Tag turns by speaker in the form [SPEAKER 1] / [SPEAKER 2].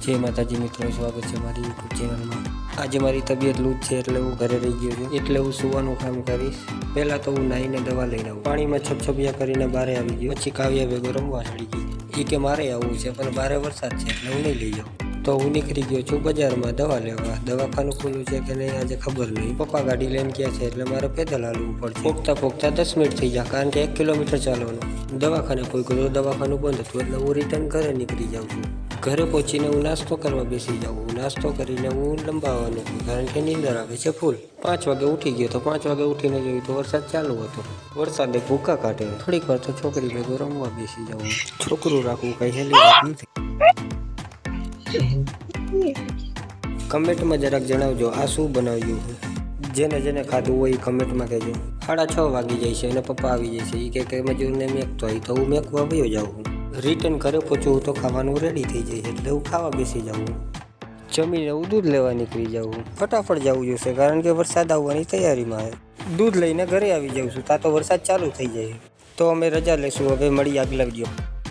[SPEAKER 1] जय माताजी मित्रों, स्वागत है मारी यूट्यूब चैनल में। आज मारी तबियत लूज है એટલે હું ઘરે રહી ગયો છું, એટલે હું સુવાનું કામ કરીશ। પહેલા તો હું નાહીને દવા લઈને આવું, પાણીમાં છપછપિયા કરીને બહાર આવી ગયો। પછી કાવ્યા ભેગો રમવા ચડી ગઈ। એ કે મારે આવવું છે પણ બહાર વરસાદ છે એટલે હું નહીં લઈ જાઉં। તો હું નીકળી ગયો છું બજારમાં દવા લેવા। દવાખાનું ખુલ્લું છે કે નહીં આજે ખબર નહીં। પપ્પા ગાડી લઈને ગયા છે એટલે મારે પેદલ હાલવું પડશે। પોગતા પોગતા 10 મિનિટ થઈ જાય, કારણ કે 1 કિલોમીટર ચાલવાનું। દવાખાને પહોંચ્યો તો દવાખાનું બંધ હતું, એટલે હું રિટર્ન ઘરે નીકળી જાઉં છું। ઘરે પહોંચીને હું નાસ્તો કરવા બેસી જાઉં। નાસ્તો કરીને હું લંબાવવાનું છું, કારણ કે નીંદર આવે છે ફૂલ। 5 વાગે ઉઠી ગયો તો 5 વાગે ઉઠીને જોયું તો વરસાદ ચાલુ હતો। વરસાદે ભૂકા કાઢે। થોડીક વાર તો છોકરી ભેગો રમવા બેસી જાઉં। છોકરું રાખવું કઈ હેલી વાત નથી। કમેન્ટમાં જરાક જણાવજો આ શું બનાવ્યું છે। જેને જેને ખાધું હોય એ કમેન્ટમાં કહેજો। 6:30 વાગી જાય છે અને પપ્પા આવી જાય છે। એ કે મજૂરને મેકતો હોય તો હું મેકવા વયો જાઉં। રિટર્ન ઘરે પહોંચું તો ખાવાનું રેડી થઈ જાય, એટલે હું ખાવા બેસી જાઉં। જમીને હું દૂધ લેવા નીકળી જાઉં। ફટાફટ જવું જોઈશે, કારણ કે વરસાદ આવવાની તૈયારીમાં છે। દૂધ લઈને ઘરે આવી જાઉં છું, ત્યાં તો વરસાદ ચાલુ થઈ જાય। તો અમે રજા લેશું, હવે મળી આગલા વિડીયો।